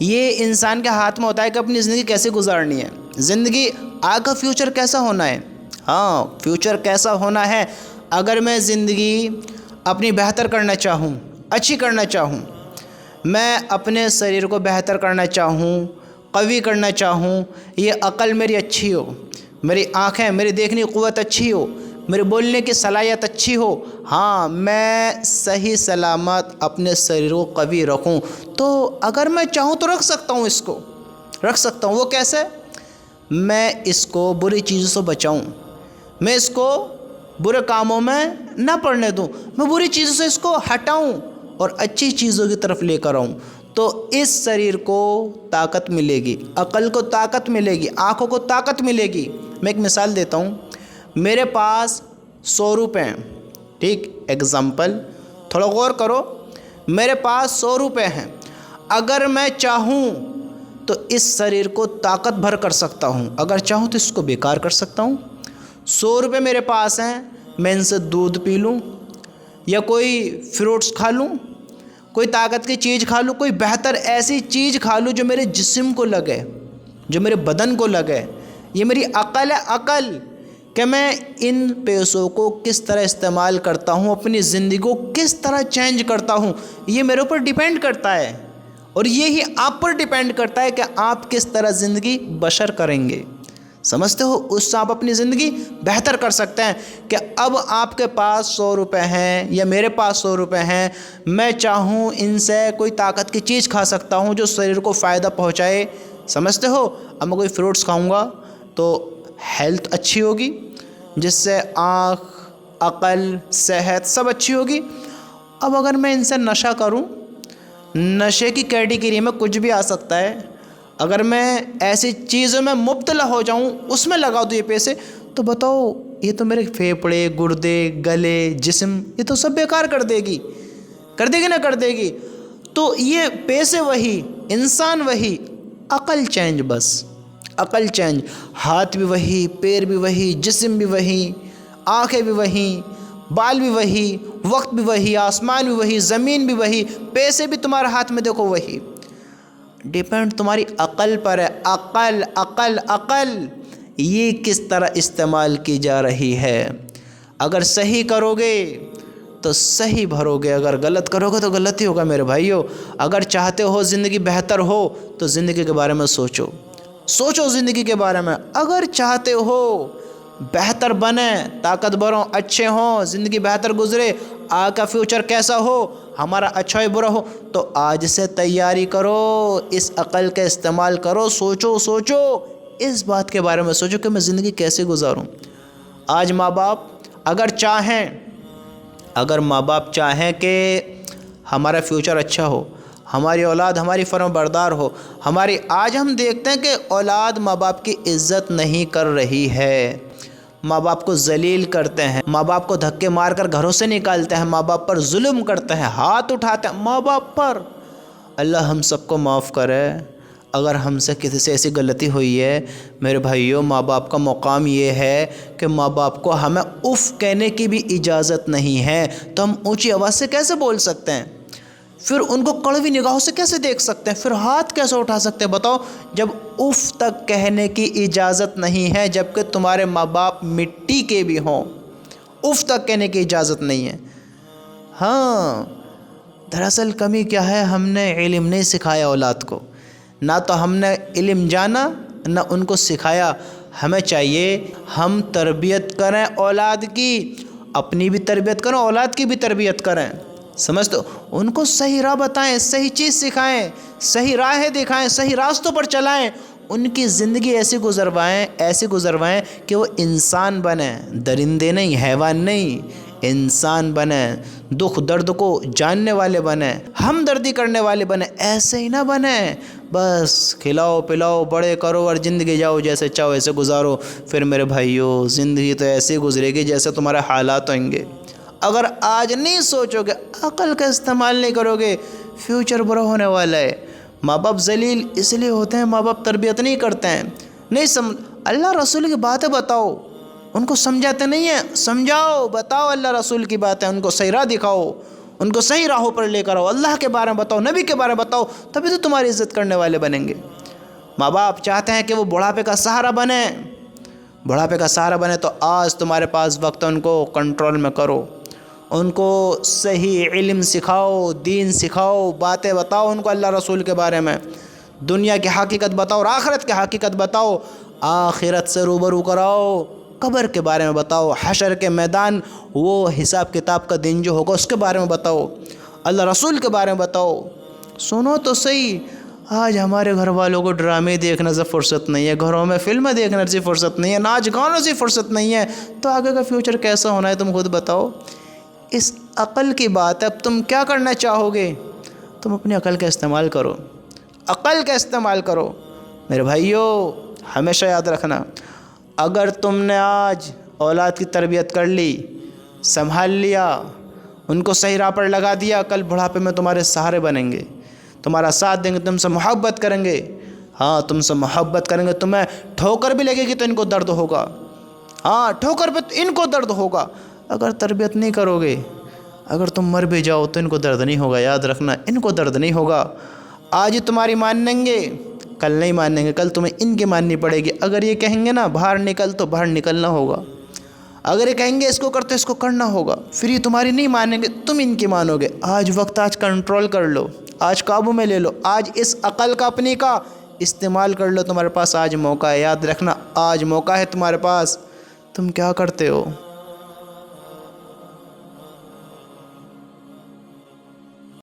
یہ انسان کے ہاتھ میں ہوتا ہے کہ اپنی زندگی کیسے گزارنی ہے، زندگی آگے کا فیوچر کیسا ہونا ہے۔ ہاں، فیوچر کیسا ہونا ہے۔ اگر میں زندگی اپنی بہتر کرنا چاہوں، اچھی کرنا چاہوں، میں اپنے شریر کو بہتر کرنا چاہوں، قوی کرنا چاہوں، یہ عقل میری اچھی ہو، میری آنکھیں، میری دیکھنے کی قوت اچھی ہو، میرے بولنے کی صلاحیت اچھی ہو، ہاں میں صحیح سلامت اپنے شریر کو قوی رکھوں، تو اگر میں چاہوں تو رکھ سکتا ہوں، اس کو رکھ سکتا ہوں۔ وہ کیسے؟ میں اس کو بری چیزوں سے بچاؤں، میں اس کو برے کاموں میں نہ پڑنے دوں، میں بری چیزوں سے اس کو ہٹاؤں اور اچھی چیزوں کی طرف لے کر آؤں، تو اس شریر کو طاقت ملے گی، عقل کو طاقت ملے گی، آنکھوں کو طاقت ملے گی۔ میں ایک مثال دیتا ہوں، میرے پاس 100 روپے ہیں، ٹھیک، ایگزامپل، تھوڑا غور کرو، میرے پاس 100 روپے ہیں، اگر میں چاہوں تو اس شریر کو طاقت بھر کر سکتا ہوں، اگر چاہوں تو اس کو بیکار کر سکتا ہوں۔ 100 روپے میرے پاس ہیں، میں ان سے دودھ پی لوں یا کوئی فروٹس کھا لوں، کوئی طاقت کی چیز کھا لوں، کوئی بہتر ایسی چیز کھا لوں جو میرے جسم کو لگے، جو میرے بدن کو لگے۔ یہ میری عقل ہے، عقل، کہ میں ان پیسوں کو کس طرح استعمال کرتا ہوں، اپنی زندگی کو کس طرح چینج کرتا ہوں، یہ میرے اوپر ڈیپینڈ کرتا ہے، اور یہی آپ پر ڈیپینڈ کرتا ہے کہ آپ کس طرح زندگی بسر کریں گے۔ سمجھتے ہو؟ اس سے آپ اپنی زندگی بہتر کر سکتے ہیں کہ اب آپ کے پاس 100 روپے ہیں یا میرے پاس 100 روپے ہیں، میں چاہوں ان سے کوئی طاقت کی چیز کھا سکتا ہوں جو شریر کو فائدہ پہنچائے۔ سمجھتے ہو؟ اب میں کوئی فروٹس کھاؤں گا تو ہیلتھ اچھی ہوگی، جس سے آنکھ، عقل، صحت سب اچھی ہوگی۔ اب اگر میں ان سے نشہ کروں، نشے کی کیٹیگری میں کچھ بھی آ سکتا ہے، اگر میں ایسی چیزوں میں مبتلا ہو جاؤں، اس میں لگا دوں یہ پیسے، تو بتاؤ یہ تو میرے پھیپھڑے، گردے، گلے، جسم، یہ تو سب بیکار کر دے گی، کر دے گی نہ کر دے گی۔ تو یہ پیسے وہی، انسان وہی، عقل چینج، بس عقل چینج، ہاتھ بھی وہی، پیر بھی وہی، جسم بھی وہی، آنکھیں بھی وہی، بال بھی وہی، وقت بھی وہی، آسمان بھی وہی، زمین بھی وہی، پیسے بھی تمہارے ہاتھ میں دیکھو وہی۔ ڈیپینڈ تمہاری عقل پر ہے، عقل عقل عقل، یہ کس طرح استعمال کی جا رہی ہے۔ اگر صحیح کرو گے تو صحیح بھرو گے، اگر غلط کرو گے تو غلط ہی ہوگا میرے بھائیو۔ اگر چاہتے ہو زندگی بہتر ہو تو زندگی کے بارے میں سوچو، سوچو زندگی کے بارے میں۔ اگر چاہتے ہو بہتر بنے، طاقتور ہوں، اچھے ہوں، زندگی بہتر گزرے، آگے کا فیوچر کیسا ہو، ہمارا اچھا ہی برا ہو، تو آج سے تیاری کرو، اس عقل کا استعمال کرو، سوچو سوچو، اس بات کے بارے میں سوچو کہ میں زندگی کیسے گزاروں۔ آج ماں باپ اگر ماں باپ چاہیں کہ ہمارا فیوچر اچھا ہو، ہماری اولاد ہماری فرما بردار ہو، آج ہم دیکھتے ہیں کہ اولاد ماں باپ کی عزت نہیں کر رہی ہے، ماں باپ کو ذلیل کرتے ہیں، ماں باپ کو دھکے مار کر گھروں سے نکالتے ہیں، ماں باپ پر ظلم کرتے ہیں، ہاتھ اٹھاتے ہیں ماں باپ پر۔ اللہ ہم سب کو معاف کرے، اگر ہم سے کسی سے ایسی غلطی ہوئی ہے، میرے بھائیوں، ماں باپ کا مقام یہ ہے کہ ماں باپ کو ہمیں اف کہنے کی بھی اجازت نہیں ہے، تو ہم اونچی آواز سے کیسے بول سکتے ہیں؟ پھر ان کو کڑوی نگاہوں سے کیسے دیکھ سکتے ہیں؟ پھر ہاتھ کیسے اٹھا سکتے ہیں؟ بتاؤ، جب اف تک کہنے کی اجازت نہیں ہے، جبکہ تمہارے ماں باپ مٹی کے بھی ہوں، اف تک کہنے کی اجازت نہیں ہے۔ ہاں، دراصل کمی کیا ہے، ہم نے علم نہیں سکھایا اولاد کو، نہ تو ہم نے علم جانا نہ ان کو سکھایا۔ ہمیں چاہیے ہم تربیت کریں اولاد کی، اپنی بھی تربیت کریں، اولاد کی بھی تربیت کریں، سمجھتے ہو؟ ان کو صحیح راہ بتائیں، صحیح چیز سکھائیں، صحیح راہیں دکھائیں، صحیح راستوں پر چلائیں، ان کی زندگی ایسی گزروائیں کہ وہ انسان بنیں، درندے نہیں، حیوان نہیں، انسان بنیں، دکھ درد کو جاننے والے بنیں، ہمدردی کرنے والے بنیں، ایسے ہی نہ بنیں بس کھلاؤ پلاؤ بڑے کرو اور زندگی جاؤ جیسے چاہو ایسے گزارو۔ پھر میرے بھائیو، زندگی تو ایسے گزرے گی جیسے تمہارے حالات ہوئیں گے۔ اگر آج نہیں سوچو گے، عقل کا استعمال نہیں کرو گے، فیوچر برا ہونے والا ہے۔ ماں باپ ذلیل اس لیے ہوتے ہیں، ماں باپ تربیت نہیں کرتے ہیں، اللہ رسول کی باتیں بتاؤ، ان کو سمجھاتے نہیں ہیں، سمجھاؤ، بتاؤ اللہ رسول کی باتیں، ان کو صحیح راہ دکھاؤ، ان کو صحیح راہوں پر لے کر آؤ، اللہ کے بارے میں بتاؤ، نبی کے بارے میں بتاؤ، تبھی تو تمہاری عزت کرنے والے بنیں گے۔ ماں باپ چاہتے ہیں کہ وہ بڑھاپے کا سہارا بنے، بڑھاپے کا سہارا بنے، تو آج تمہارے پاس وقت ہے، ان کو کنٹرول میں کرو، ان کو صحیح علم سکھاؤ، دین سکھاؤ، باتیں بتاؤ ان کو اللہ رسول کے بارے میں، دنیا کی حقیقت بتاؤ اور آخرت کی حقیقت بتاؤ، آخرت سے روبرو کراؤ، قبر کے بارے میں بتاؤ، حشر کے میدان، وہ حساب کتاب کا دن جو ہوگا اس کے بارے میں بتاؤ، اللہ رسول کے بارے میں بتاؤ۔ سنو تو صحیح، آج ہمارے گھر والوں کو ڈرامے دیکھنے سے فرصت نہیں ہے، گھروں میں فلمیں دیکھنے سے فرصت نہیں ہے، ناچ گانوں سے فرصت نہیں ہے، تو آگے کا فیوچر کیسا ہونا ہے تم خود بتاؤ۔ اس عقل کی بات ہے، اب تم کیا کرنا چاہو گے؟ تم اپنی عقل کا استعمال کرو، عقل کا استعمال کرو۔ میرے بھائیو، ہمیشہ یاد رکھنا، اگر تم نے آج اولاد کی تربیت کر لی، سنبھال لیا، ان کو صحیح راہ پر لگا دیا، کل بڑھاپے میں تمہارے سہارے بنیں گے، تمہارا ساتھ دیں گے، تم سے محبت کریں گے، ہاں تم سے محبت کریں گے، تمہیں ٹھوکر بھی لگے گی تو ان کو درد ہوگا، ہاں ٹھوکر پہ ان کو درد ہوگا۔ اگر تربیت نہیں کرو گے، اگر تم مر بھی جاؤ تو ان کو درد نہیں ہوگا، یاد رکھنا، ان کو درد نہیں ہوگا۔ آج ہی تمہاری مانیں گے، کل نہیں مانیں گے، کل تمہیں ان کی ماننی پڑے گی۔ اگر یہ کہیں گے نا باہر نکل، تو باہر نکلنا ہوگا، اگر یہ کہیں گے اس کو کرتے، اس کو کرنا ہوگا، پھر یہ تمہاری نہیں مانیں گے، تم ان کی مانو گے۔ آج وقت، آج کنٹرول کر لو، آج قابو میں لے لو، آج اس عقل کا اپنی کا استعمال کر لو، تمہارے پاس آج موقع ہے، یاد رکھنا آج موقع ہے تمہارے پاس۔ تم کیا کرتے ہو؟